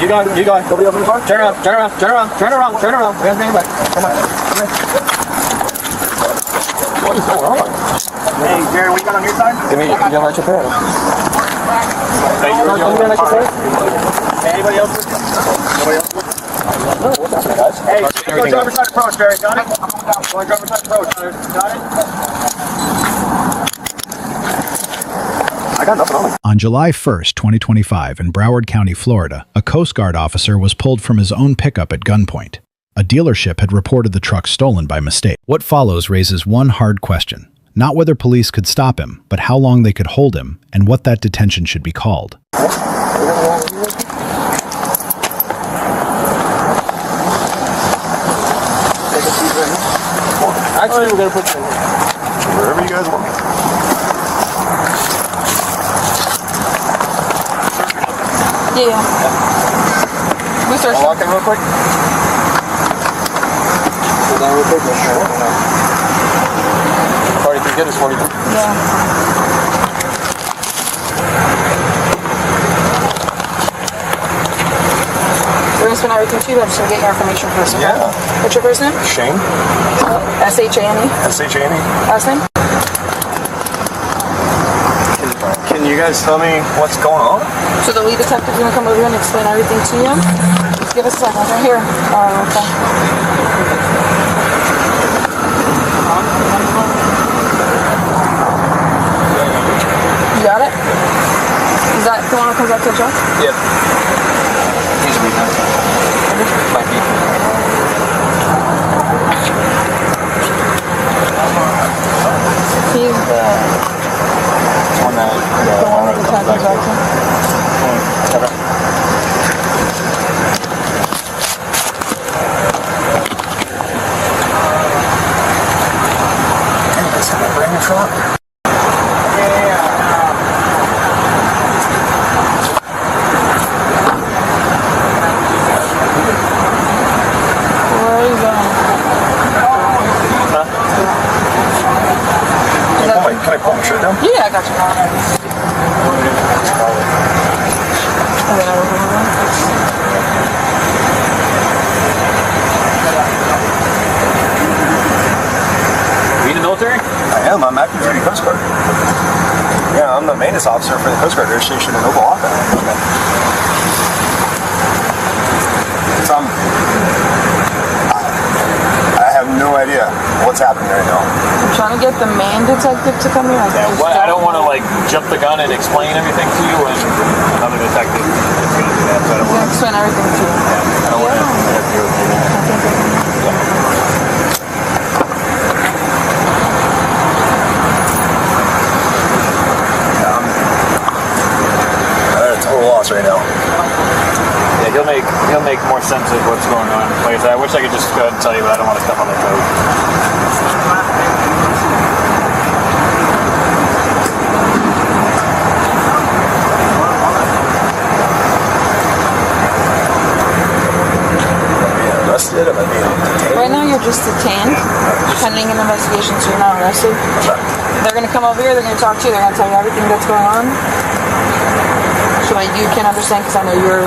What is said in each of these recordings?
You go. Nobody open the car? Turn around. We have to back. Come on. What is going on? Hey, Jerry, what you got on your side? Give me an extra pair. Anybody else? Nobody else? What's happening, guys? Hey, go driver's side approach, Barry. Got it? Going driver's side approach. Got it? I got nothing on me. On July 1st, 2025, in Broward County, Florida, a Coast Guard officer was pulled from his own pickup at gunpoint. A dealership had reported the truck stolen by mistake. What follows raises one hard question. Not whether police could stop him, but how long they could hold him, and what that detention should be called. Actually, we're going to put you wherever you guys want. Yeah. We search. I'll walk in real quick. Hold on real quick. 43, get us 43. Yeah. We're going to spend everything to you. I'm just going to get your information first. Okay? Yeah. What's your first name? Shane. S-H-A-N-E. S-H-A-N-E. Last name? Can you guys tell me what's going on? So the lead detective's going to come over here and explain everything to you. Just give us a second. Right here. Okay. You got it? Is that the one that comes out to the truck? Yep. He's reading that. Might be. He's the one that the truck comes out to. Hey, let's have a brand new truck. Can I pull my shirt down? Yeah, I got you. Are you in the military? I am. I'm active duty Coast Guard. Yeah, I'm the maintenance officer for the Coast Guard Air Station in Oklahoma. I have no idea what's happening right now. I'm trying to get the main detective to come here. I don't want to jump the gun and explain everything to you when another detective is going to do that. So I don't want to explain everything to you. I don't want to interfere with I'm at a total loss right now. Yeah, he'll make more sense of what's going on. Like I said, I wish I could just go ahead and tell you, but I don't want to step on their toes. Arrested? Am I being detained? Right now you're just detained, pending an investigation, so you're not arrested. They're going to come over here, they're going to talk to you, they're going to tell you everything that's going on. So that you can understand, because I know you're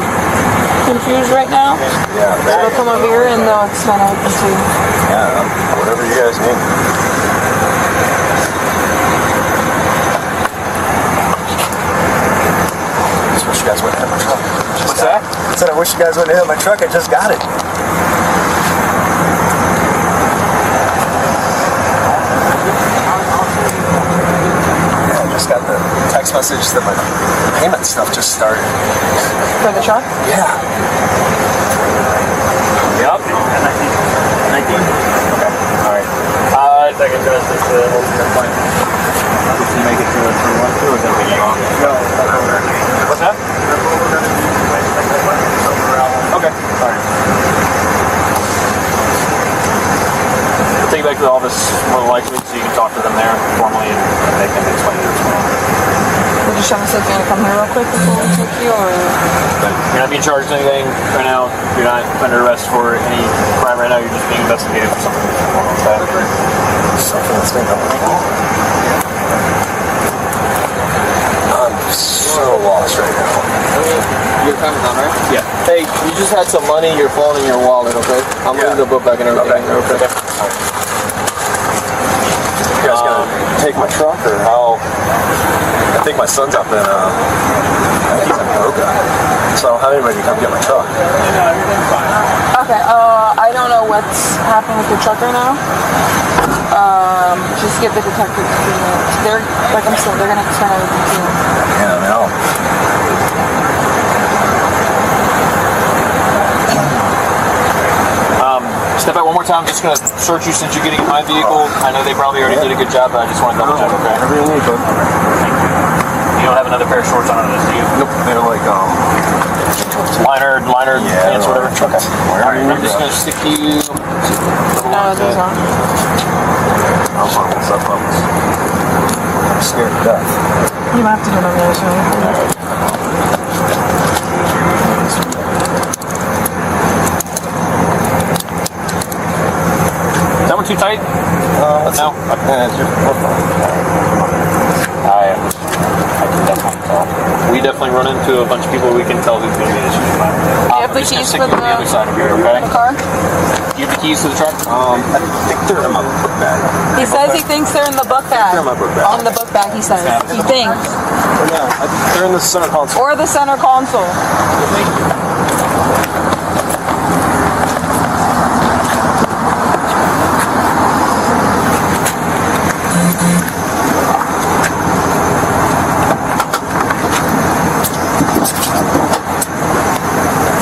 confused right now. Yeah. They'll come over here and they'll explain everything to you. Yeah, whatever you guys need. I just wish you guys wouldn't hit my truck. What's that? I said I wish you guys wouldn't hit my truck. I just got it. Yeah, I just got the text message that my payment stuff just started. For the truck? Yeah. Yep. 19? Okay. Alright. I can address this ultimate point. Did you make it to 21 or is that what you want? No. What's that? Okay. Alright. We'll take you back to the office more than likely so you can talk to them there formally and they can explain it as well. We're just trying to see if you're going to come here real quick before we take you, or... You're not being charged with anything right now. You're not under arrest for any crime right now. You're just being investigated for something that's going on with that. Something that's been going on. so lost right now. Your time is on, right? Yeah. Hey, you just had some money, your phone, and your wallet, okay? I'm leaving the book bag and everything. Okay. You guys gonna take my truck or how? I think my son's up in, I think he's in Boca. So I don't have anybody to come get my truck. Okay, I don't know what's happening with your truck right now. Just get the detective to me. They're, like I'm saying, they're gonna explain everything to you. Yeah, I know. Step out one more time. I'm just going to search you since you're getting in my vehicle. I know they probably already did a good job, but I just want to double check, okay? Everything you need, Thank you. You don't have another pair of shorts on under this, do you? Nope, they're like, Liner pants, whatever. Okay. Alright, I'm just going to stick you... No, those aren't. I'm on what's up, I'm scared to death. You might have to do it on the other side. Is that one too tight? No? I can definitely tell. We definitely run into a bunch of people we can tell who's going to be an issue. Do you have the keys for the other side of here, okay? the car? You have the keys to the truck? I think they're in my book bag. He says he thinks they're in the book bag. They're in my book bag. On the book bag, he says. He thinks. No, they're in the center console. Or the center console.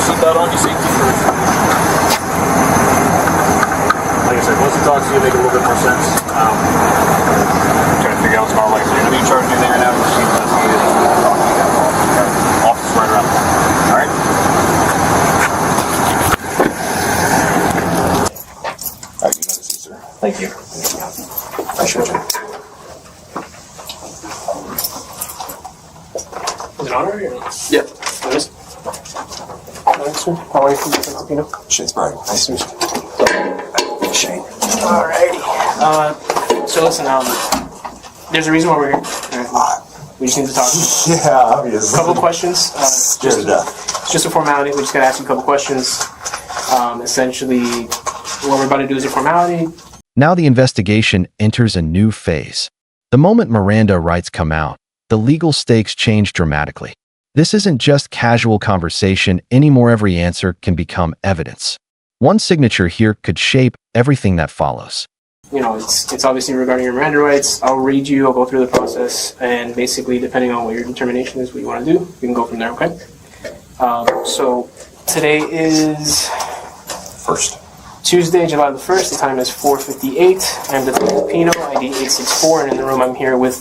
Seatbelt on, your safety first. Like I said, once he talks to you, make it a little bit more sense. I'm trying to figure out what's going on. Like, so you're going to be charged in there now. Just keep investigating. Office right around. All right? All right, you got a seat, sir. Thank you. Appreciate you. Is it on or not? Yeah. It is? Thanks, sir. How are you from Filipino? Shane's Brian. Nice to meet you. Shane. Alrighty. So listen, there's a reason why we're here. We just need to talk. Yeah, obviously. A couple of questions. Scared to death. It's just a formality. We just gotta ask you a couple questions. Essentially, what we're about to do is a formality. Now the investigation enters a new phase. The moment Miranda rights come out, the legal stakes change dramatically. This isn't just casual conversation anymore. Every answer can become evidence. One signature here could shape everything that follows. You know, it's obviously regarding your Miranda rights. I'll read you, I'll go through the process, and basically, depending on what your determination is, what you want to do, we can go from there, okay? So, today is First. Tuesday, July the 1st. The time is 4:58. I'm Detective Pino, ID 864, and in the room I'm here with...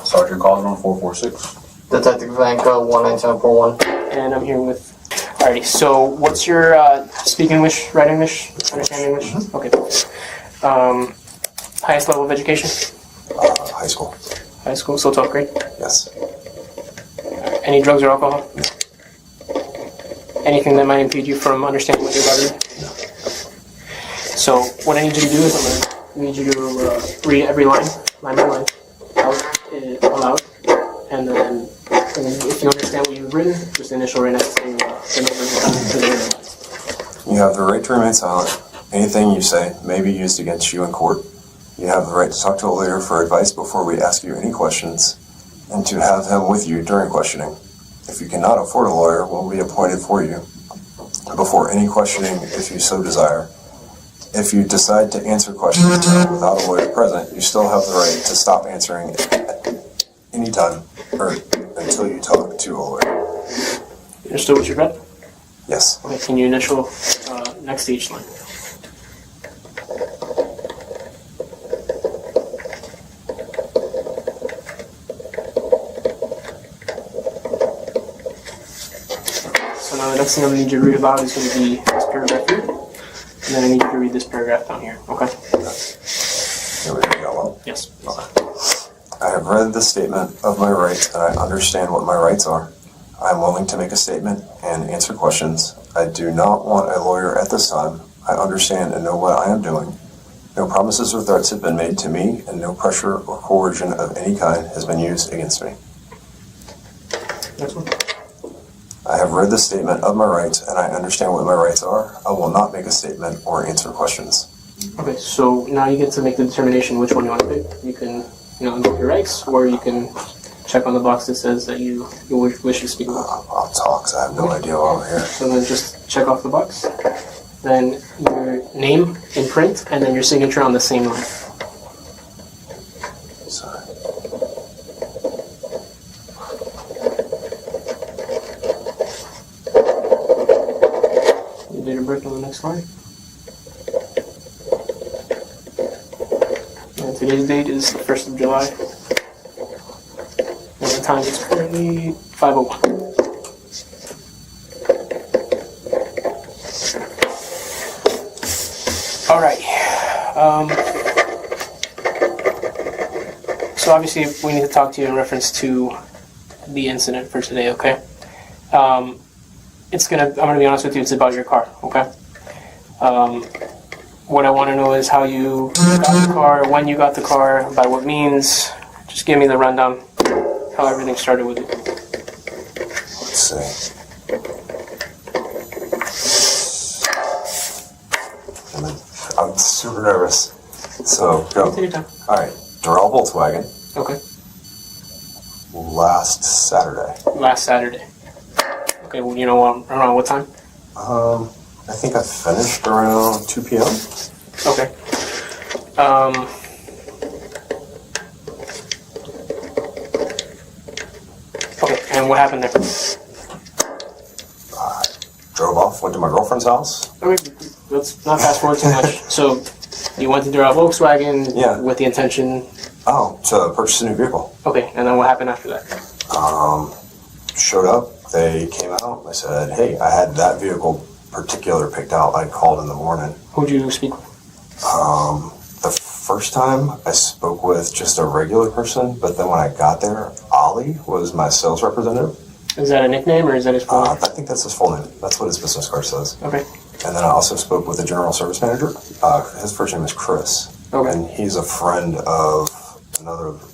Sergeant Cosmo 446. Detective Vanka 19741. And I'm here with... Alrighty, so what's your speak English, write English, understand English? Okay. Highest level of education? High school. High school, so 12th grade? Yes. Any drugs or alcohol? No. Anything that might impede you from understanding what you're about to do? No. So what I need you to do is I need you to read every line by line, out, aloud, and then if you understand what you've written, just initial right next to the numbers to the written lines. You have the right to remain silent. Anything you say may be used against you in court. You have the right to talk to a lawyer for advice before we ask you any questions, and to have him with you during questioning. If you cannot afford a lawyer, we'll be appointed for you before any questioning if you so desire. If you decide to answer questions without a lawyer present, you still have the right to stop answering anytime or until you talk to a lawyer. You understood what you read? Yes. Okay, can you initial next to each line? So now the next thing I need you to read about is going to be this paragraph here. And then I need you to read this paragraph down here, okay? Here we go. Yes. Okay. I have read the statement of my rights and I understand what my rights are. I am willing to make a statement and answer questions. I do not want a lawyer at this time. I understand and know what I am doing. No promises or threats have been made to me, and no pressure or coercion of any kind has been used against me. Next one. I have read the statement of my rights and I understand what my rights are. I will not make a statement or answer questions. Okay, so now you get to make the determination which one you want to pick. You can, invoke your rights, or you can check on the box that says that you wish to speak about. I'll talk, 'cause I have no idea why I'm here. So then just check off the box. Then your name in print, and then your signature on the same line. Sorry. Your date of birth on the next line. And today's date is the 1st of July. And the time is currently 5:01. Alright. So obviously we need to talk to you in reference to the incident for today, okay? I'm gonna be honest with you, it's about your car, okay? What I want to know is how you got the car, when you got the car, by what means. Just give me the rundown, how everything started with it. Let's see. I'm super nervous. So, go. Take your time. Alright, Doral Volkswagen, Okay. last Saturday. Last Saturday. Okay, well, around what time? I think I finished around 2 p.m. Okay. Okay, and what happened there? Drove off, went to my girlfriend's house. Okay, let's not fast forward too much. So, you went to Doral Volkswagen with the intention. Oh, to purchase a new vehicle. Okay, and then what happened after that? Showed up, they came out, I said, hey, I had that vehicle particular picked out. I called in the morning. Who'd you speak with? The first time I spoke with just a regular person, but then when I got there, Ollie was my sales representative. Is that a nickname or is that his full name? I think that's his full name. That's what his business card says. Okay. And then I also spoke with the general service manager. His first name is Chris. Okay. And he's a friend of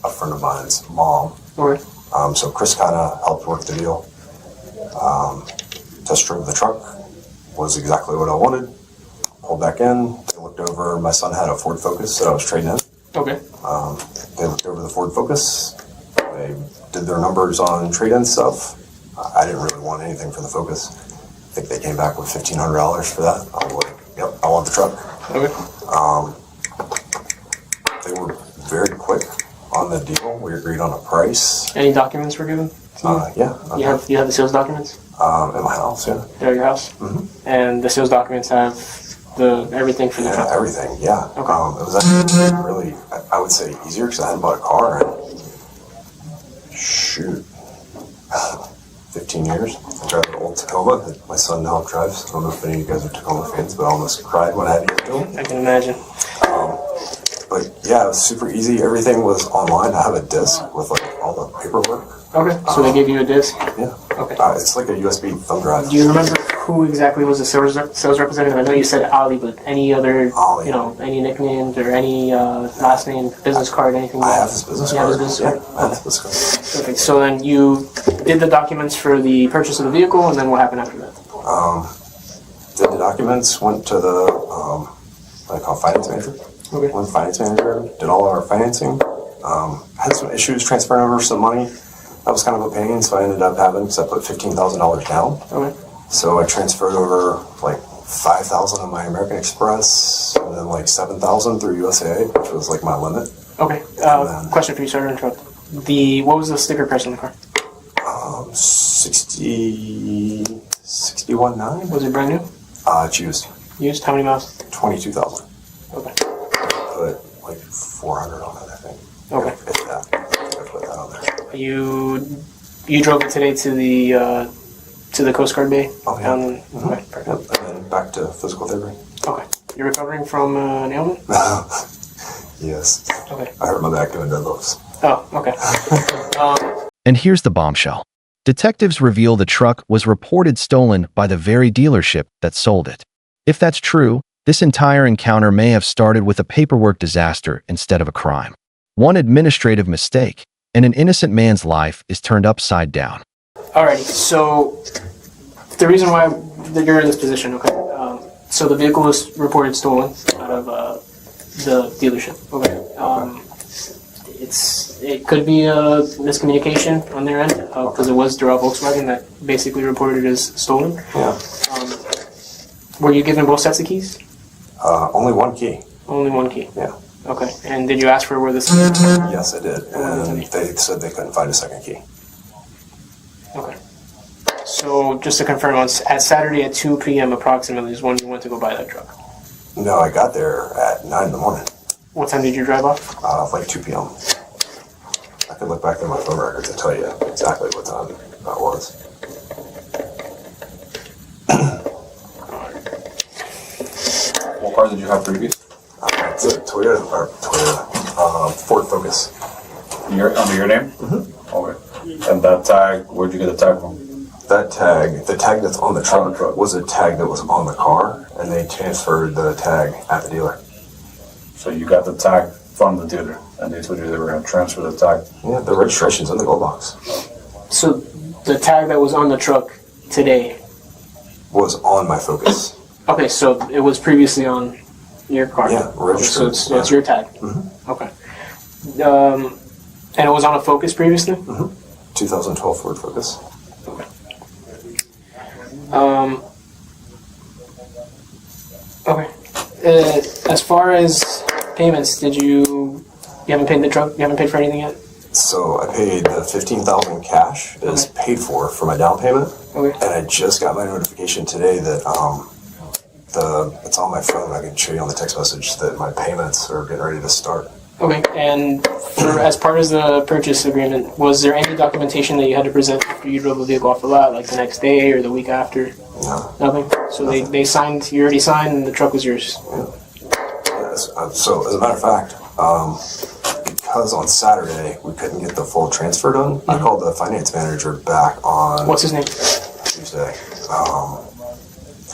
a friend of mine's mom. Okay. So Chris kind of helped work the deal. Test drove the truck. Was exactly what I wanted. Pulled back in. They looked over. My son had a Ford Focus that I was trading in. Okay. They looked over the Ford Focus. They did their numbers on trade-in stuff. I didn't really want anything for the Focus. I think they came back with $1,500 for that. I was like, yep, I want the truck. Okay. They were very quick on the deal. We agreed on a price. Any documents were given? Yeah. You have the sales documents? In my house, yeah. They're at your house? Mm-hmm. And the sales documents have everything for the truck? Everything, yeah. Okay. It was actually really, I would say, easier because I hadn't bought a car in, 15 years. I drive an old Tacoma that my son now drives. I don't know if any of you guys are Tacoma fans, but I almost cried when I had to get to him. I can imagine. But yeah, it was super easy. Everything was online. I have a disc with like all the paperwork. Okay, so they gave you a disc? Yeah. Okay. It's like a USB thumb drive. Do you remember who exactly was the sales representative? I know you said Ali, but any other, Ali. any nicknames or any last name, business card, anything? I have his business You card. have his business card? Yeah, I have his business card. Perfect. So then you did the documents for the purchase of the vehicle, and then what happened after that? Did the documents, went to the, what I call finance manager. Okay. Went to finance manager, did all our financing. Had some issues transferring over some money. That was kind of a pain, so I ended up having, because I put $15,000 down. Okay. So I transferred over like $5,000 on my American Express, and then like $7,000 through USAA, which was like my limit. Okay. Question for you, sorry to interrupt. What was the sticker price on the car? 61.9. Was it brand new? It's used. Used? How many miles? 22,000. Okay. Put like 400 on it, I think. Okay. If that. I put that on there. You drove it today to the Coast Guard Bay? Oh, yeah. Okay, perfect. Yep. And then back to physical therapy. Okay. You're recovering from an ailment? Yes. Okay. I hurt my back doing deadlifts. Oh, okay. And here's the bombshell. Detectives reveal the truck was reported stolen by the very dealership that sold it. If that's true, this entire encounter may have started with a paperwork disaster instead of a crime. One administrative mistake, and an innocent man's life is turned upside down. Alrighty, so the reason why that you're in this position, okay? So the vehicle was reported stolen out of the dealership. Okay. It could be a miscommunication on their end because it was Doral Volkswagen that basically reported it as stolen. Yeah. Were you given both sets of keys? Only one key. Only one key. Yeah. Okay. And did you ask for where this? Yes, I did. And they said they couldn't find a second key. Okay. So just to confirm, at Saturday at 2 p.m. approximately is when you went to go buy that truck. No, I got there at 9 in the morning. What time did you drive off? Like 2 p.m. I could look back through my phone records and tell you exactly what time that was. What car did you have previous? It's a Toyota, Ford Focus. Under your name? Mm-hmm. Okay. And that tag, where'd you get the tag from? That tag, the tag that's on the truck, was a tag that was on the car, and they transferred the tag at the dealer. So you got the tag from the dealer, and they told you they were going to transfer the tag? Yeah, the registration's in the glove box. So the tag that was on the truck today Was on my Focus. Okay, so it was previously on your car. Yeah, registered. So it's your tag. Mm-hmm. Okay. And it was on a Focus previously? Mm-hmm. 2012 Ford Focus. Okay. Okay. As far as payments, you haven't paid the truck? You haven't paid for anything yet? So I paid the $15,000 cash is paid for my down payment. Okay. And I just got my notification today that it's on my phone. I can show you on the text message that my payments are getting ready to start. Okay. And as part of the purchase agreement, was there any documentation that you had to present after you drove the vehicle off the lot, like the next day or the week after? No. Nothing? So they signed, you already signed, and the truck was yours? Yeah. So as a matter of fact, because on Saturday we couldn't get the full transfer done, I called the finance manager back on What's his name? Tuesday. I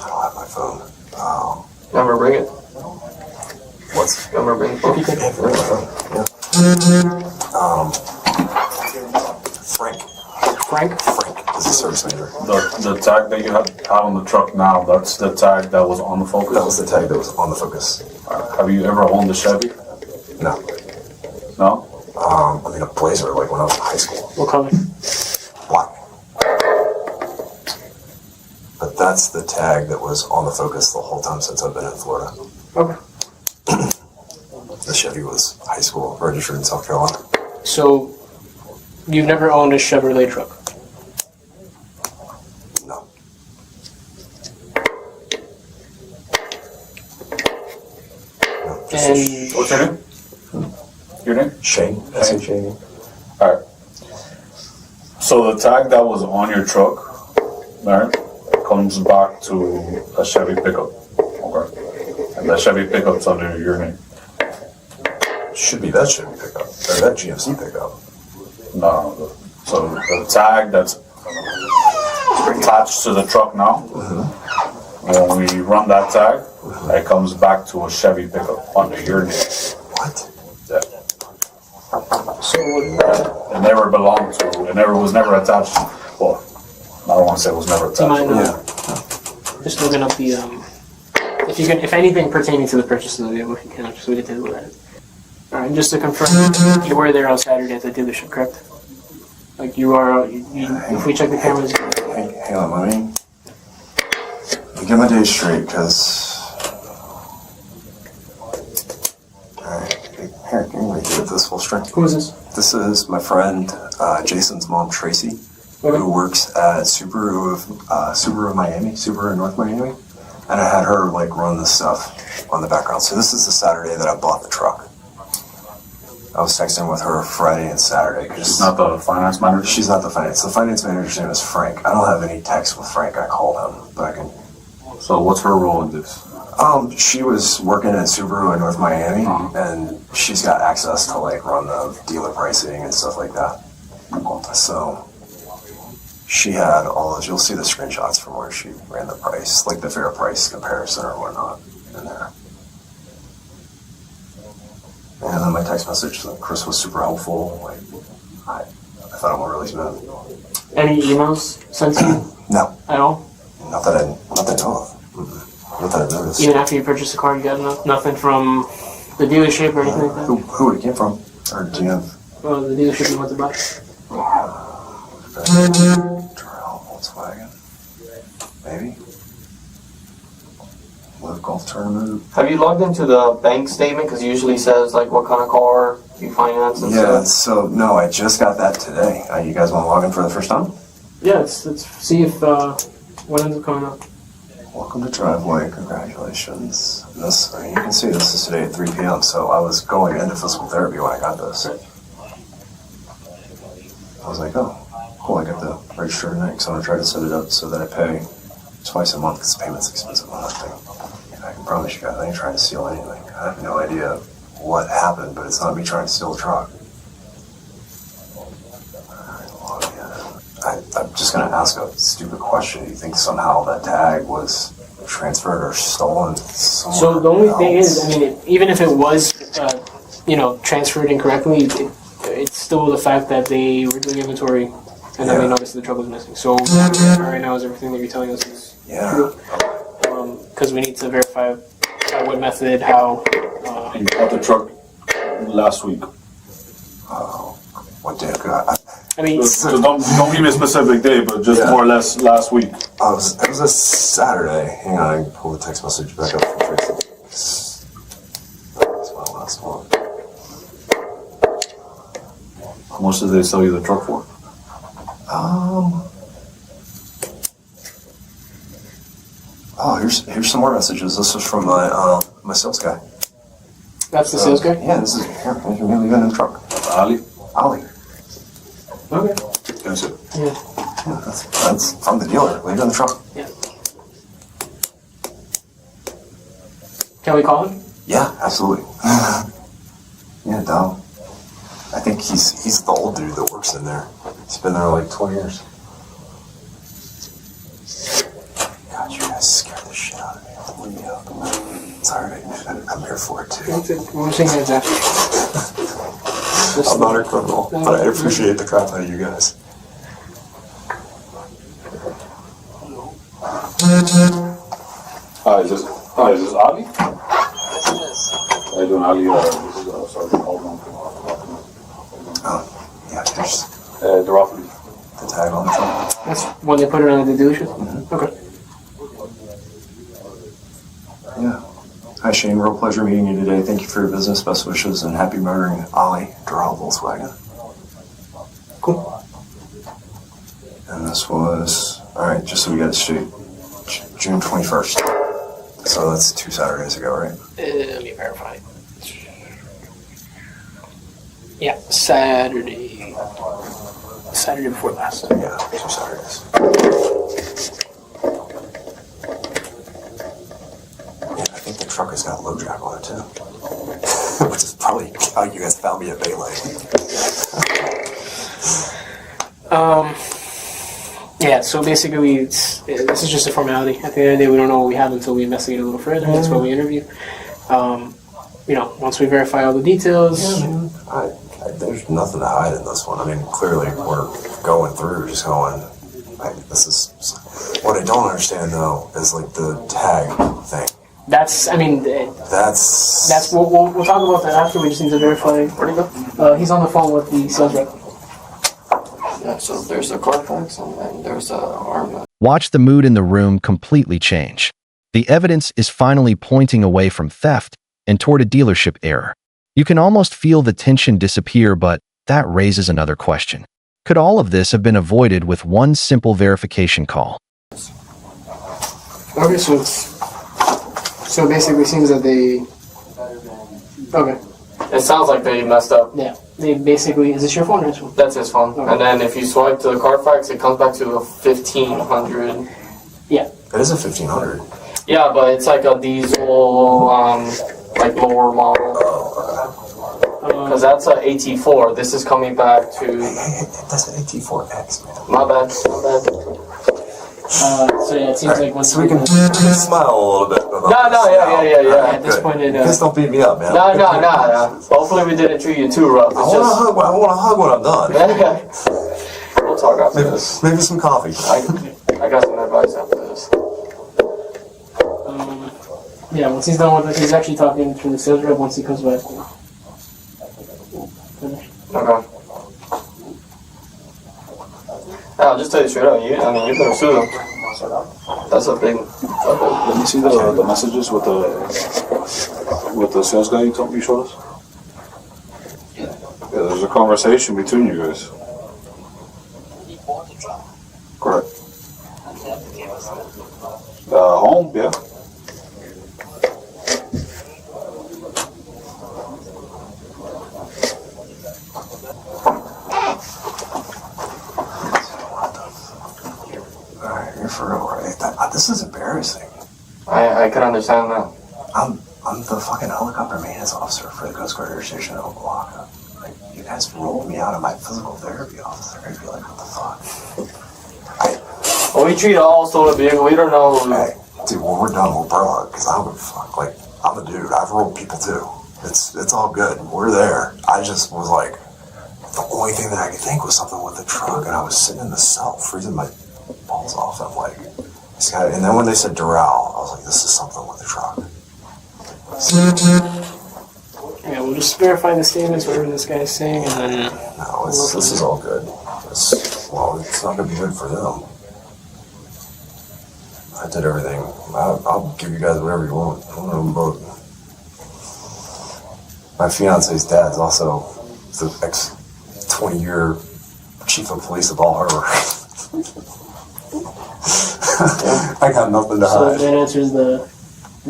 don't have my phone. Number, bring it. What's Number, bring the phone. yeah, bring my phone. Yeah. Frank. Frank? Frank is the service manager. The tag that you have on the truck now, that's the tag that was on the Focus? That was the tag that was on the Focus. Have you ever owned a Chevy? No. No? I mean a Blazer, like when I was in high school. What color? Black. But that's the tag that was on the Focus the whole time since I've been in Florida. Okay. The Chevy was high school, registered in South Carolina. So, you've never owned a Chevrolet truck? No. No, just And What's your name? Your name? Shane. Shane. Shane. Alright. So the tag that was on your truck, right, comes back to a Chevy pickup. Okay. And that Chevy pickup's under your name. Should be that Chevy pickup, or that GMC pickup. No. So the tag that's attached to the truck now, when we run that tag, it comes back to a Chevy pickup under your name. What? Yeah. so It never belonged to, was never attached. Well, I don't want to say it was never do you mind attached. just looking up the, if anything pertaining to the purchase of the vehicle, if you can, just so we can take a look at it. Alright, just to confirm, you were there on Saturday at the dealership, correct? Like you are, if we check the cameras. Hang on, let me get my days straight, because... Alright, here, can you give this full string? Who is this? This is my friend Jason's mom, Tracy, Okay. who works at Subaru of Miami, Subaru in North Miami. And I had her run this stuff on the background. So this is the Saturday that I bought the truck. I was texting with her Friday and Saturday. She's not the finance manager? She's not the finance. The finance manager's name is Frank. I don't have any text with Frank. I called him, but I can. So what's her role in this? She was working at Subaru in North Miami, and she's got access to run the dealer pricing and stuff like that. So she had all those. You'll see the screenshots from where she ran the price, the fair price comparison or whatnot in there. And then my text message, Chris was super helpful. I thought I'm a really smooth. Any emails sent to you No, at all? not that I know of. Not that I've noticed. Even after you purchased the car, you got nothing from the dealership or anything like that? Who would it came from? Or do you have? Well, the dealership you want to buy. Terrell, Volkswagen. Maybe. Live golf tournament. Have you logged into the bank statement? Because it usually says like what kind of car you finance and Yeah, stuff. so no, I just got that today. You guys want to log in for the first time? Yeah, let's see if what ends up coming up. Welcome to Driveway, congratulations. This, you can see this is today at 3 p.m., so I was going into physical therapy when I got this. I was like, oh, cool, I got the register tonight, because I'm going to try to set it up so that I pay twice a month, because the payment's expensive on that thing. And I can promise you guys, I ain't trying to steal anything. I have no idea what happened, but it's not me trying to steal a truck. I'm just going to ask a stupid question. Do you think somehow that tag was transferred or stolen somewhere So the only thing else? is, I mean, even if it was, transferred incorrectly, it's still the fact that they were doing inventory and then they noticed the truck was missing. So right now is everything that you're telling us is true. Because we need to verify by what method, how. You bought the truck last week. What day? I mean, So don't give me a specific day, but just more or less last week. It was a Saturday. Hang on, I can pull the text message back up from Facebook. That's my last one. How much did they sell you the truck for? Oh, here's some more messages. This was from my sales guy. that's the sales guy? Yeah, this is here. You can leave it in the truck. Ali? Ollie. Okay. That's it. Yeah. Yeah, that's from the dealer. Leave it in the truck. Yeah. Can we call him? Yeah, absolutely. Yeah, Dom. I think he's the old dude that works in there. He's been there like 20 years. God, you guys scared the shit out of me. Leave me up. It's alright. I'm here for it too. We're saying heads after. I'm not a criminal, but I appreciate the crap out of you guys. Is this Ali? How you doing, Ali? This is Sergeant Alden. Yeah, there's They're offering. the tag on the truck. That's when they put it on the dealership? Okay. Yeah. Hi Shane, real pleasure meeting you today. Thank you for your business, best wishes, and happy murdering Ollie, Doral Volkswagen. Cool. And this was, alright, just so we got it straight, June 21st. So that's 2 Saturdays ago, right? Let me verify. Yeah, Saturday before last. Yeah, 2 Saturdays. Yeah, I think the truck has got a low jack on it too. Which is probably how you guys found me at Baylake. Yeah, so basically this is just a formality. At the end of the day, we don't know what we have until we investigate a little further. That's why we interview. Once we verify all the details. There's nothing to hide in this one. I mean, clearly we're going through, just going, this is, what I don't understand though, is like the tag thing. That's we'll talk about that after. We just need to verify. Where'd he go? He's on the phone with the sales rep. Yeah, so there's a Carfax and then there's a arm. Watch the mood in the room completely change. The evidence is finally pointing away from theft and toward a dealership error. You can almost feel the tension disappear, but that raises another question. Could all of this have been avoided with one simple verification call? Okay, so it basically seems that they. Okay. It sounds like they messed up. Yeah. They basically. Is this your phone or his phone? That's his phone. Okay. And then if you swipe to the Carfax, it comes back to a 1500. Yeah. It is a 1500. Yeah, but it's like a diesel, like lower model. Because that's a AT4. This is coming back to. That's an AT4X, man. My bad. So yeah, it seems like once So we can smile a little bit. No, yeah. at this point, Just don't beat me up, man. No. Hopefully we didn't treat you too rough. I want to hug when I'm done. We'll talk after this. Maybe some coffee. I got some advice after this. Yeah, once he's done with it, he's actually talking to the sales rep once he comes back. Okay. Yeah, I'll just tell you straight up. You better sue them. That's a big. Let me see the messages with the sales guy you showed us. Yeah, there's a conversation between you guys. Correct. Home, yeah. Alright, you're for real, right? This is embarrassing. I can understand that. I'm the fucking helicopter maintenance officer for the Coast Guard Air Station in Oklahoma. Like, you guys rolled me out of my physical therapy office. I'd be like, what the fuck? Well, we treat all stolen vehicles. We don't know. Hey, dude, when we're done, we'll burn because I don't give a fuck. Like, I'm a dude. I've rolled people too. It's all good. We're there. I just was like, the only thing that I could think was something with the truck, and I was sitting in the cell freezing my balls off. I'm like, this guy. And then when they said Doral, I was like, this is something with the truck. Yeah, we'll just verify the statements, whatever this guy's saying, and then... No, this is all good. It's not going to be good for them. I did everything. I'll give you guys whatever you want. I want them both. My fiance's dad's also the ex-20-year chief of police of Ball Harbor. I got nothing to hide. So that answers the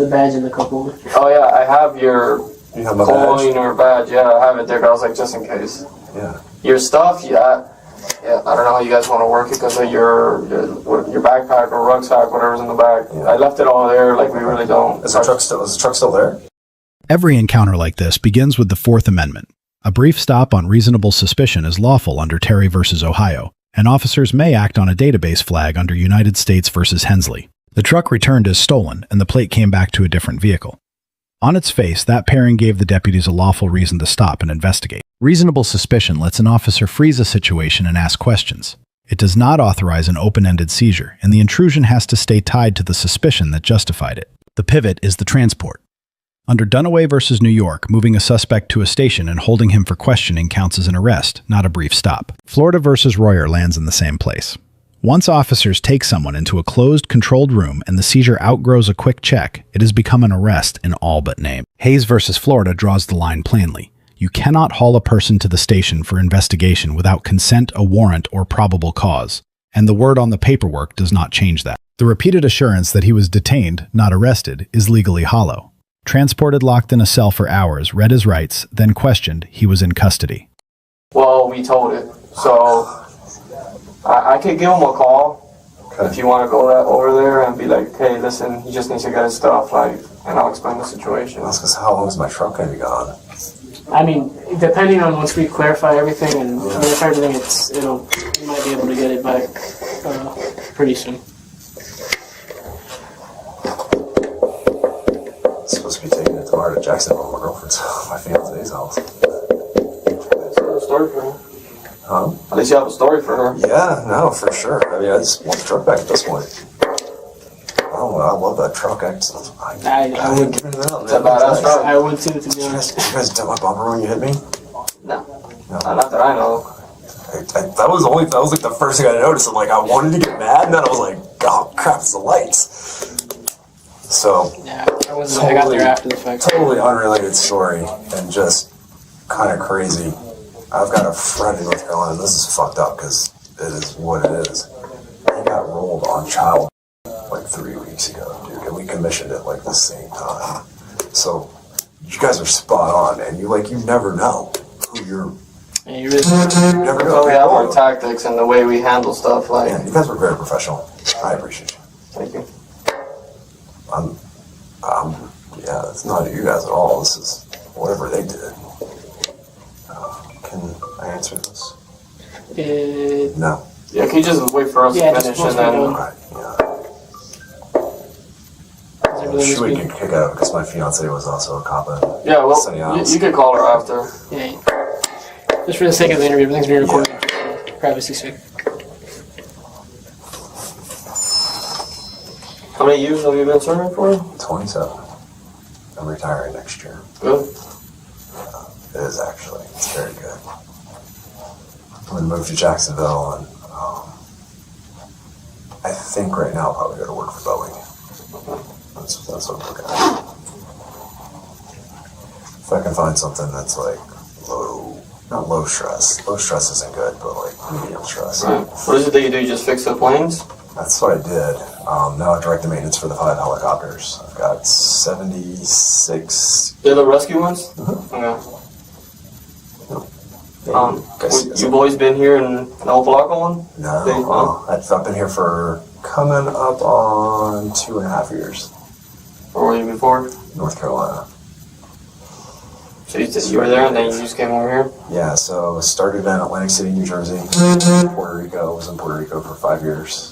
badge and the cup holder. Oh yeah, I have your You have my coin badge? or badge. Yeah, I have it there. 'Cause I was like, just in case. Yeah. Your stuff, yeah. I don't know how you guys want to work it because of your backpack or rucksack, whatever's in the back. Yeah. I left it all there. Like we really don't. Is the truck still there? Every encounter like this begins with the Fourth Amendment. A brief stop on reasonable suspicion is lawful under Terry v. Ohio, and officers may act on a database flag under United States v. Hensley. The truck returned as stolen, and the plate came back to a different vehicle. On its face, that pairing gave the deputies a lawful reason to stop and investigate. Reasonable suspicion lets an officer freeze a situation and ask questions. It does not authorize an open-ended seizure, and the intrusion has to stay tied to the suspicion that justified it. The pivot is the transport. Under Dunaway v. New York, moving a suspect to a station and holding him for questioning counts as an arrest, not a brief stop. Florida v. Royer lands in the same place. Once officers take someone into a closed, controlled room and the seizure outgrows a quick check, it has become an arrest in all but name. Hayes v. Florida draws the line plainly. You cannot haul a person to the station for investigation without consent, a warrant, or probable cause, and the word on the paperwork does not change that. The repeated assurance that he was detained, not arrested, is legally hollow. Transported locked in a cell for hours, read his rights, then questioned, he was in custody. Well, we told it. So I could give him a call if you want to go over there and be like, hey, listen, he just needs to get his stuff, like, and I'll explain the situation. That's because how long is my truck going to be gone? I mean, depending on once we clarify everything and verify everything, you might be able to get it back pretty soon. I'm supposed to be taking it tomorrow to Jacksonville, my girlfriend's, my fiance's house. So a story for her. Huh? At least you have a story for her. Yeah, no, for sure. I mean, I just want the truck back at this point. Oh, I love that truck. I would give it out. It's a badass truck. I would too, to be You honest. guys did my bumper when you hit me? No. Not that I know. That was like the first thing I noticed. I'm like, I wanted to get mad, and then I was like, oh crap, it's the lights. So, Yeah, I got there after the fact. totally unrelated story and just kind of crazy. I've got a friend in North Carolina, and this is fucked up because it is what it is. He got rolled on child like 3 weeks ago, dude, and we commissioned it like the same time. So you guys are spot on, and you never know who you're. Yeah, you really You never know. So we have our tactics and the way we handle stuff, like. Yeah, you guys were very professional. I appreciate you. Thank you. Yeah, it's not you guys at all. This is whatever they did. Can I answer this? No. Yeah, can you just wait for us Yeah, to just finish once and we're then. done. Okay, yeah. She would get kicked out because my fiance was also a cop. Yeah, well, you could call her after. Yeah. Just for the sake of the interview, everything's being recorded. Privacy sake. How many years have you been serving for? 27. I'm retiring next year. Good. It is actually. It's very good. I'm going to move to Jacksonville, and I think right now I'll probably go to work for Boeing. That's what I'm looking at. If I can find something that's like not low stress. Low stress isn't good, but like medium stress. Right. What is it that you do? You just fix the planes? That's what I did. Now I direct the maintenance for the 5 helicopters. I've got 76. They're the rescue ones? Mm-hmm. Okay. You've always been here in the Opelika one? No, I've been here for coming up on 2.5 years. Where were you before? North Carolina. So you were there and then you just came over here? Yeah, so started in Atlantic City, New Jersey, Puerto Rico. Was in Puerto Rico for 5 years.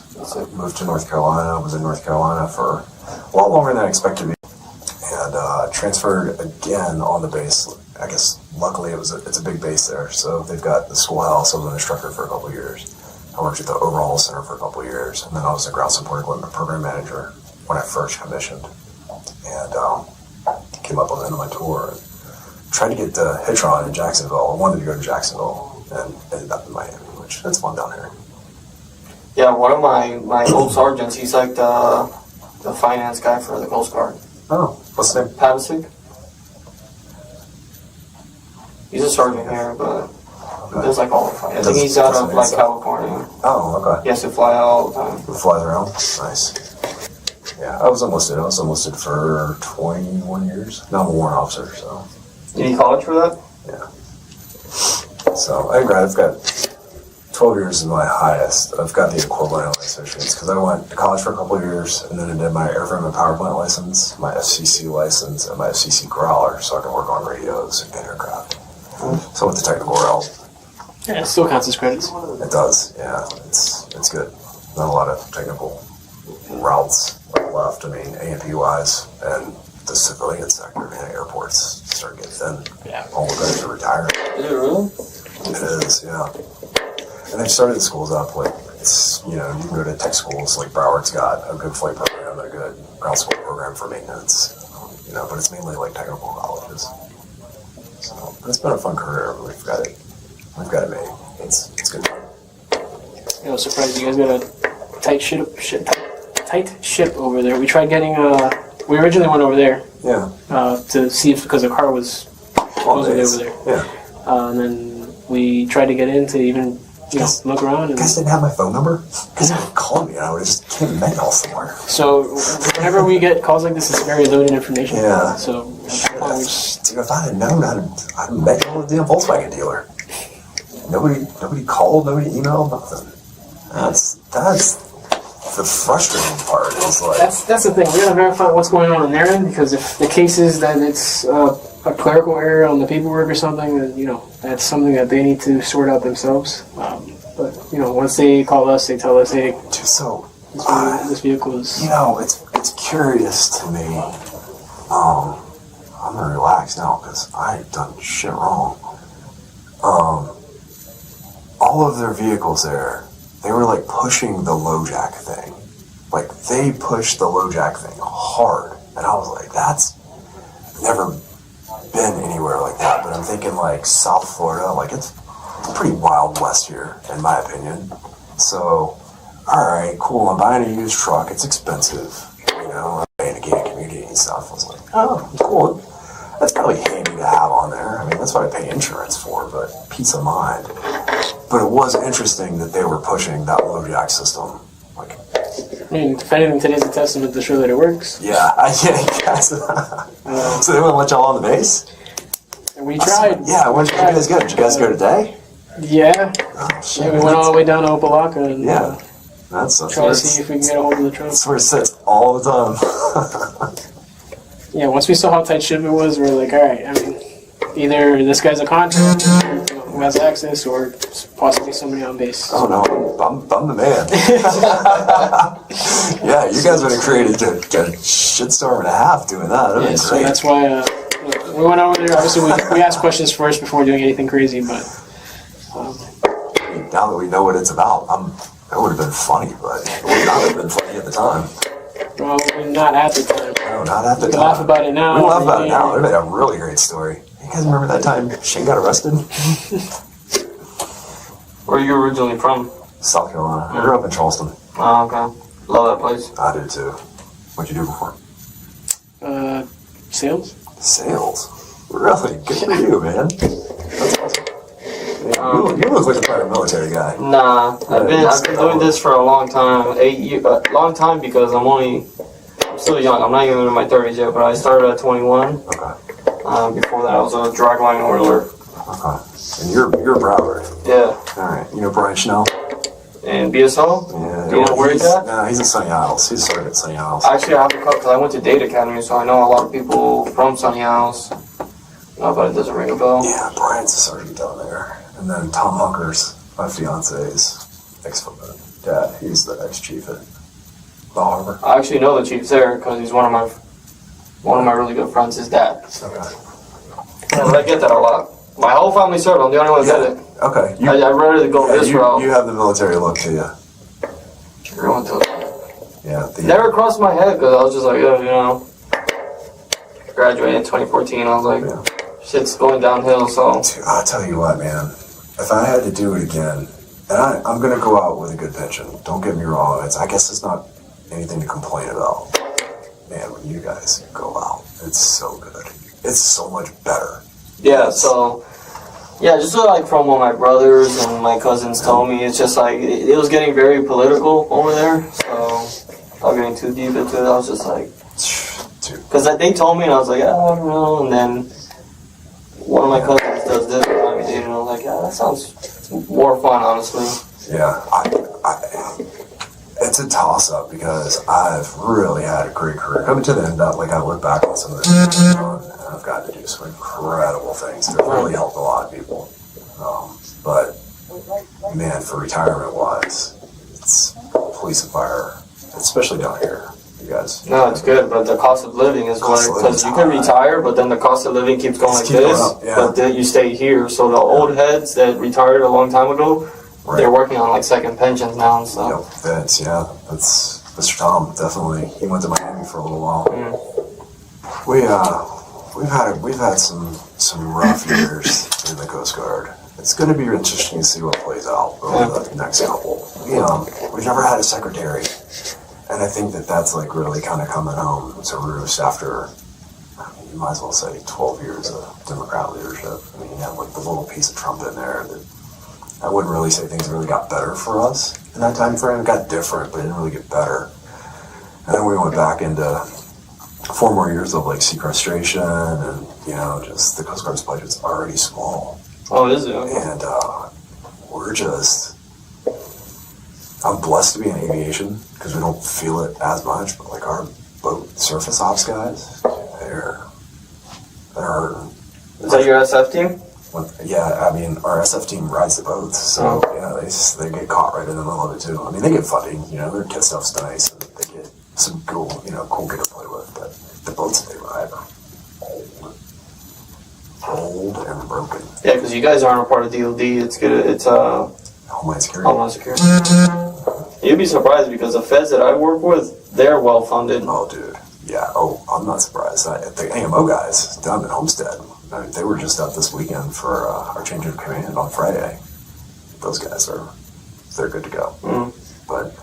Moved to North Carolina. Was in North Carolina for a lot longer than I expected to be. And transferred again on the base. I guess luckily it's a big base there. So they've got the schoolhouse. I was an instructor for a couple of years. I worked at the overhaul center for a couple of years. And then I was a ground support equipment program manager when I first commissioned. And came up on the end of my tour. And tried to get the Hitron in Jacksonville. I wanted to go to Jacksonville and ended up in Miami, which it's fun down here. Yeah, one of my old sergeants, he's like the finance guy for the Coast Guard. Oh, what's the name? Pavasic. He's a sergeant here, but he does like all the finance. I think he's out of like California. Oh, okay. He has to fly out all the time. He flies around? Nice. Yeah, I was enlisted for 21 years. Now I'm a warrant officer, so. You need college for that? Yeah. So I've got 12 years is my highest. I've got the equivalent of my associates because I went to college for a couple of years and then I did my airframe and power plant license, my FCC license, and my FCC growler so I can work on radios and aircraft. So with the technical route. Yeah, it still counts as credits. It does, yeah. It's good. Not a lot of technical routes left. I mean, A&P wise, and the civilian sector, airports start getting thin. Yeah. All the guys are retiring. Is it really? It is, yeah. And they've started the schools up, like, it's, you can go to tech schools, like Broward's got a good flight program and a good ground school program for maintenance, but it's mainly like technical colleges. So it's been a fun career. We've got it made. It's good. I was surprised you guys got a tight ship over there. We tried getting we originally went over there. Yeah. To see if, because the car was supposedly over there. Yeah. And then we tried to get in to even look around. You guys didn't have my phone number? Because you would call me and I would have just came met y'all somewhere. So whenever we get calls like this, it's very limited information. Yeah. So Dude, if I had known, I'd have met y'all at the damn Volkswagen dealer. Nobody called, nobody emailed, nothing. That's the frustrating part. Is like that's the thing. We gotta verify what's going on their end, because if the case is that it's a clerical error on the paperwork or something, then that's something that they need to sort out themselves. But once they call us, they tell us, hey, so this vehicle is. It's curious to me. I'm gonna relax now because I've done shit wrong. All of their vehicles there, they were like pushing the low jack thing. Like they pushed the low jack thing hard. And I was like, that's never been anywhere like that. But I'm thinking like South Florida, like it's pretty wild west here, in my opinion. So, alright, cool, I'm buying a used truck, it's expensive. I'm buying a gated community and stuff. I was like, oh, cool. That's probably handy to have on there. I mean, that's what I pay insurance for, but peace of mind. But it was interesting that they were pushing that low jack system. Like, I mean, if anything, today's a testament to show that it works. Yeah, I guess. So they wouldn't let y'all on the base? And we tried. Yeah, when did you guys go? Did you guys go today? Yeah. Oh, shit. Yeah, we went all the way down to Opelika and that's try to see if we can get a hold of the truck. That's where it sits all the time. Yeah, once we saw how tight ship it was, we're like, all right, I mean, either this guy's a contractor who has access, or possibly somebody on base. Oh no, I'm the man. Yeah, you guys would have created a shitstorm and a half doing that. That'd been So great. that's why we went over there. Obviously, we asked questions first before doing anything crazy, but now that we know what it's about, it would have been funny, but it would not have been funny at the time. Bro, not at the time. No, not at the We time. can laugh about it now. We laugh about it now. It'd be a really great story. You guys remember that time Shane got arrested? Where are you originally from? South Carolina. I grew up in Charleston. Oh, okay. Love that place. I do too. What'd you do before? Sales? Sales. Really? Good for you, man. That's awesome. You look like a prior military guy. Nah, I've been doing this for a long time. 8 years, long time because I'm still young. I'm not even in my 30s yet, but I started at 21. Okay. Before that, I was a dragline oiler. Okay. And you're Broward. Yeah. All right. You know Brian Schnell? And BSO? Yeah. Do you know where he's at? Nah, he's in Sunny Isles. He's started at Sunny Isles. Actually, I have a couple because I went to Date Academy, so I know a lot of people from Sunny Isles. No, but it doesn't ring a bell. Yeah, Brian's a sergeant down there. And then Tom Hunker's my fiance's ex-footman. Dad, he's the ex-chief at the Harbor. I actually know the chief there because he's one of my really good friends. His dad. Okay. But I get that a lot. My whole family served. I'm the only one that did it. Okay. I'd rather go this route. You have the military look to you. Everyone took it. Yeah. Never crossed my head because I was just like, yeah, you know. Graduated in 2014. I was like, shit's going downhill. So. Dude, I'll tell you what, man. If I had to do it again, and I'm gonna go out with a good pension. Don't get me wrong. I guess it's not anything to complain about. Man, when you guys go out, it's so good. It's so much better. Yeah. So. Yeah, just like from what my brothers and my cousins told me, it's just like it was getting very political over there. So I'm getting too deep into it. I was just like, because they told me, and I was like, I don't know. And then one of my cousins does this, and I was like, yeah, that sounds more fun, honestly. Yeah, it's a toss-up because I've really had a great career. Coming to the end, I look back on some of the things I've done, and I've gotten to do some incredible things that really helped a lot of people. But, man, for retirement-wise, it's police and fire, especially down here, you guys. No, it's good, but the cost of living is what, because you can retire, but then the cost of living keeps going like this, but then you stay here. So the old heads that retired a long time ago, they're working on like second pensions now and stuff. Yep, that's Mr. Tom, definitely. He went to Miami for a little while. We've had some rough years in the Coast Guard. It's going to be interesting to see what plays out over the next couple. We've never had a secretary, and I think that's like really kind of coming home to roost after, you might as well say 12 years of Democrat leadership. I mean, you have like the little piece of Trump in there that I wouldn't really say things really got better for us in that time frame. It got different, but it didn't really get better. And then we went back into 4 more years of like sequestration, and just the Coast Guard's budget's already small. Oh, is it? And I'm blessed to be in aviation because we don't feel it as much, but like our boat surface ops guys, they're hurting. Is that your SF team? Yeah, I mean, our SF team rides the boats, so they get caught right in the middle of it too. I mean, they get funding, their kit stuff's nice, and they get some cool gear to play with, but the boats that they ride are old and broken. Yeah, because you guys aren't a part of DOD. It's good. It's Homeland Security. Homeland Security. You'd be surprised because the feds that I work with, they're well funded. Oh, dude. Yeah. Oh, I'm not surprised. The AMO guys down at Homestead, they were just out this weekend for our change of command on Friday. Those guys they're good to go. But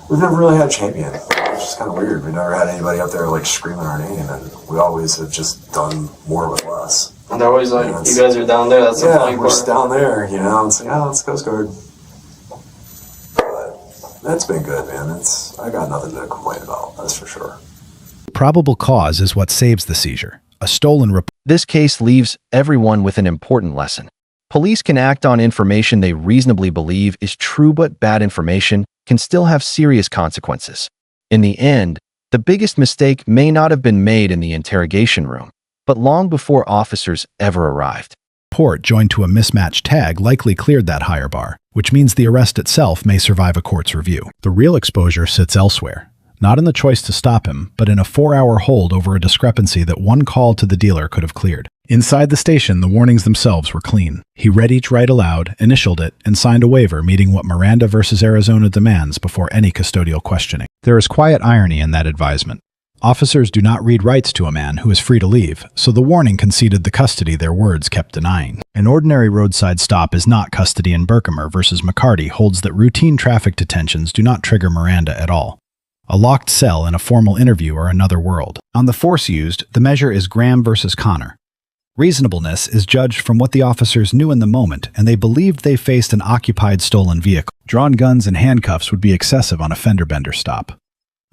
we've never really had a champion. It's just kind of weird. We've never had anybody out there like screaming our name, and we always have just done more with less. And they're always like, you guys are down there. That's the funny part. We're just down there, It's like, it's Coast Guard. But that's been good, man. I got nothing to complain about. That's for sure. Probable cause is what saves the seizure. A stolen report. This case leaves everyone with an important lesson. Police can act on information they reasonably believe is true, but bad information can still have serious consequences. In the end, the biggest mistake may not have been made in the interrogation room, but long before officers ever arrived. Report joined to a mismatched tag likely cleared that higher bar, which means the arrest itself may survive a court's review. The real exposure sits elsewhere. Not in the choice to stop him, but in a 4-hour hold over a discrepancy that one call to the dealer could have cleared. Inside the station, the warnings themselves were clean. He read each right aloud, initialed it, and signed a waiver meeting what Miranda versus Arizona demands before any custodial questioning. There is quiet irony in that advisement. Officers do not read rights to a man who is free to leave, so the warning conceded the custody their words kept denying. An ordinary roadside stop is not custody, and Berkemer versus McCarty holds that routine traffic detentions do not trigger Miranda at all. A locked cell and a formal interview are another world. On the force used, the measure is Graham versus Connor. Reasonableness is judged from what the officers knew in the moment, and they believed they faced an occupied stolen vehicle. Drawn guns and handcuffs would be excessive on a fender bender stop.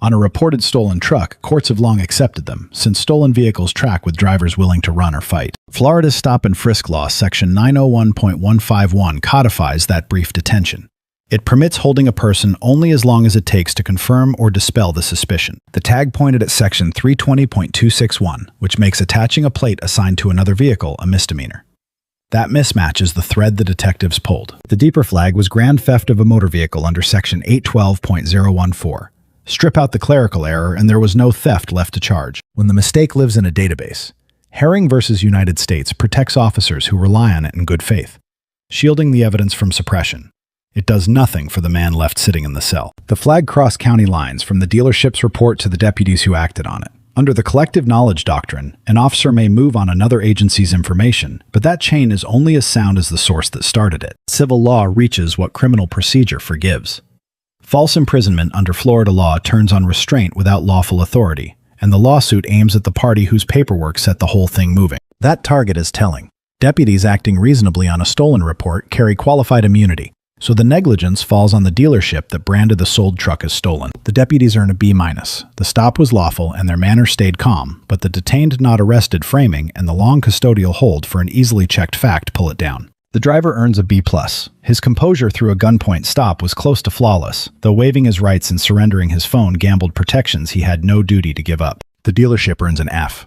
On a reported stolen truck, courts have long accepted them, since stolen vehicles track with drivers willing to run or fight. Florida's stop and frisk law, section 901.151, codifies that brief detention. It permits holding a person only as long as it takes to confirm or dispel the suspicion. The tag pointed at section 320.261, which makes attaching a plate assigned to another vehicle a misdemeanor. That mismatch is the thread the detectives pulled. The deeper flag was grand theft of a motor vehicle under section 812.014. Strip out the clerical error and there was no theft left to charge. When the mistake lives in a database, Herring versus United States protects officers who rely on it in good faith, shielding the evidence from suppression. It does nothing for the man left sitting in the cell. The flag crossed county lines from the dealership's report to the deputies who acted on it. Under the collective knowledge doctrine, an officer may move on another agency's information, but that chain is only as sound as the source that started it. Civil law reaches what criminal procedure forgives. False imprisonment under Florida law turns on restraint without lawful authority, and the lawsuit aims at the party whose paperwork set the whole thing moving. That target is telling. Deputies acting reasonably on a stolen report carry qualified immunity, so the negligence falls on the dealership that branded the sold truck as stolen. The deputies earn a B-. The stop was lawful and their manner stayed calm, but the detained not arrested framing and the long custodial hold for an easily checked fact pull it down. The driver earns a B+. His composure through a gunpoint stop was close to flawless, though waiving his rights and surrendering his phone gambled protections he had no duty to give up. The dealership earns an F.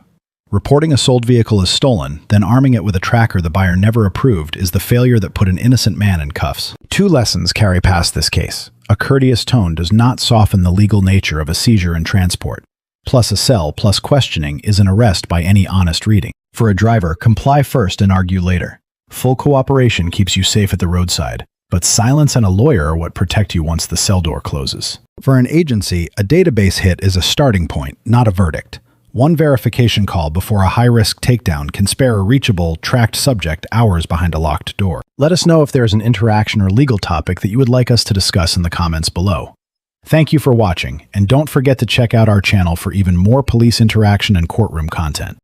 Reporting a sold vehicle as stolen, then arming it with a tracker the buyer never approved is the failure that put an innocent man in cuffs. Two lessons carry past this case. A courteous tone does not soften the legal nature of a seizure and transport. Plus a cell plus questioning is an arrest by any honest reading. For a driver, comply first and argue later. Full cooperation keeps you safe at the roadside, but silence and a lawyer are what protect you once the cell door closes. For an agency, a database hit is a starting point, not a verdict. One verification call before a high-risk takedown can spare a reachable, tracked subject hours behind a locked door. Let us know if there is an interaction or legal topic that you would like us to discuss in the comments below. Thank you for watching, and don't forget to check out our channel for even more police interaction and courtroom content.